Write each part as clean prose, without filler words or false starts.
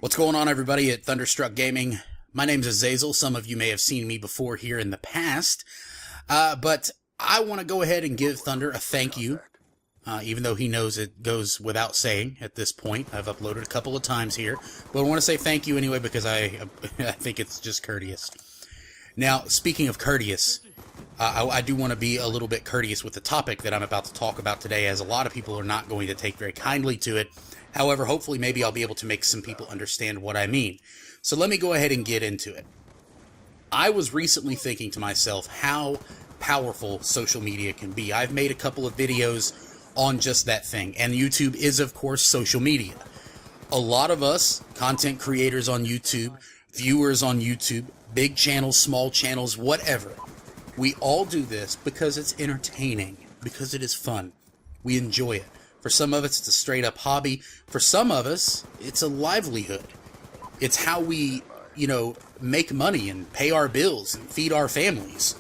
What's going on, everybody at Thunderstruck Gaming? My name's Azazel. Some of you may have seen me before here in the past, but I want to go ahead and give Thunder a thank you, even though he knows it goes without saying at this point. I've uploaded a couple of times here, but I want to say thank you anyway because I think it's just courteous. Now, speaking of courteous, I do want to be a little bit courteous with the topic that I'm about to talk about today, as a lot of people are not going to take very kindly to it. However, hopefully maybe I'll be able to make some people understand what I mean. So let me go ahead and get into it. I was recently thinking to myself how powerful social media can be. I've made a couple of videos on just that thing, and YouTube is, of course, social media. A lot of us, content creators on YouTube, viewers on YouTube, big channels, small channels, whatever, we all do this because it's entertaining, because it is fun. We enjoy it. For some of us, it's a straight-up hobby. For some of us, it's a livelihood. It's how we, make money and pay our bills and feed our families.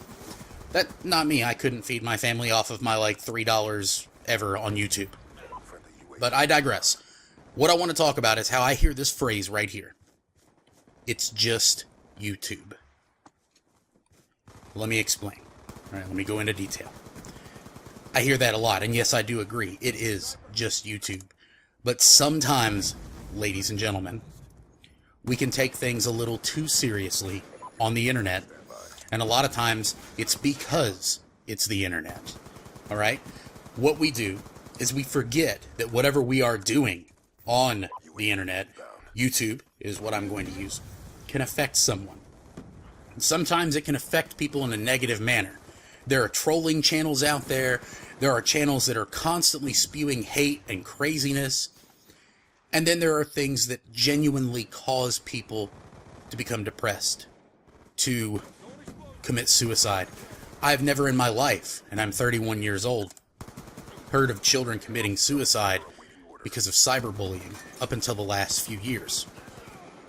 Not me. I couldn't feed my family off of my, $3 ever on YouTube. But I digress. What I want to talk about is how I hear this phrase right here. It's just YouTube. Let me explain. All right, let me go into detail. I hear that a lot, and yes, I do agree. It is just YouTube. But sometimes, ladies and gentlemen, we can take things a little too seriously on the internet, and a lot of times it's because it's the internet. All right? What we do is we forget that whatever we are doing on the internet, YouTube is what I'm going to use, can affect someone. Sometimes it can affect people in a negative manner. There are trolling channels out there. There are channels that are constantly spewing hate and craziness. And then there are things that genuinely cause people to become depressed, to commit suicide. I've never in my life, and I'm 31 years old, heard of children committing suicide because of cyberbullying up until the last few years.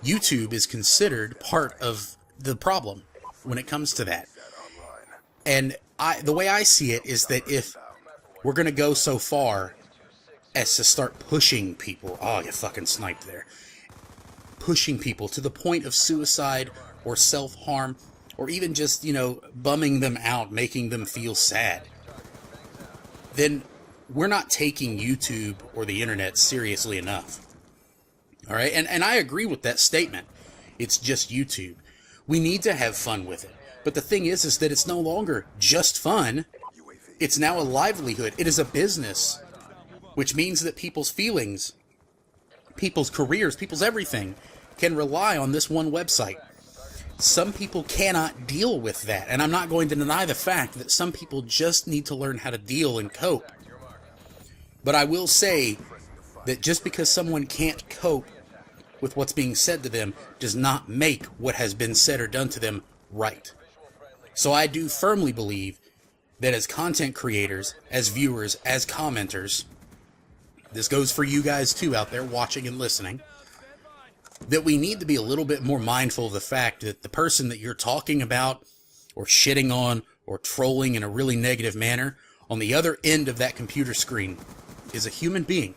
YouTube is considered part of the problem when it comes to that. And the way I see it is that if we're going to go so far as to start pushing people, oh, you fucking sniped there, pushing people to the point of suicide or self-harm, or even just, bumming them out, making them feel sad, then we're not taking YouTube or the internet seriously enough. All right? And I agree with that statement. It's just YouTube. We need to have fun with it. But the thing is that it's no longer just fun. It's now a livelihood. It is a business, which means that people's feelings, people's careers, people's everything can rely on this one website. Some people cannot deal with that, and I'm not going to deny the fact that some people just need to learn how to deal and cope. But I will say that just because someone can't cope with what's being said to them does not make what has been said or done to them right. So I do firmly believe that as content creators, as viewers, as commenters, this goes for you guys too out there watching and listening, that we need to be a little bit more mindful of the fact that the person that you're talking about or shitting on or trolling in a really negative manner on the other end of that computer screen is a human being.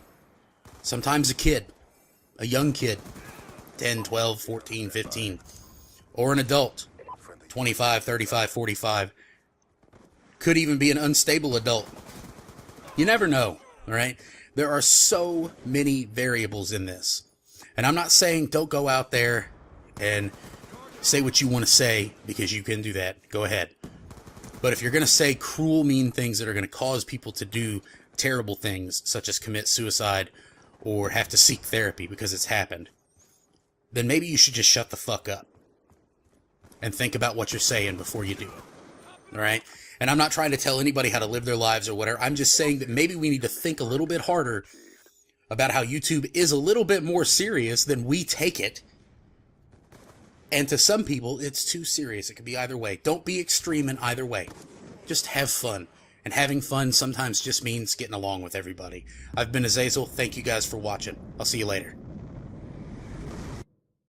Sometimes a kid, a young kid, 10, 12, 14, 15, or an adult, 25, 35, 45, could even be an unstable adult. You never know, all right? There are so many variables in this. And I'm not saying don't go out there and say what you want to say, because you can do that. Go ahead. But if you're going to say cruel, mean things that are going to cause people to do terrible things, such as commit suicide or have to seek therapy because it's happened, then maybe you should just shut the fuck up and think about what you're saying before you do it. All right? And I'm not trying to tell anybody how to live their lives or whatever. I'm just saying that maybe we need to think a little bit harder about how YouTube is a little bit more serious than we take it. And to some people, it's too serious. It could be either way. Don't be extreme in either way. Just have fun. And having fun sometimes just means getting along with everybody. I've been Azazel. Thank you guys for watching. I'll see you later.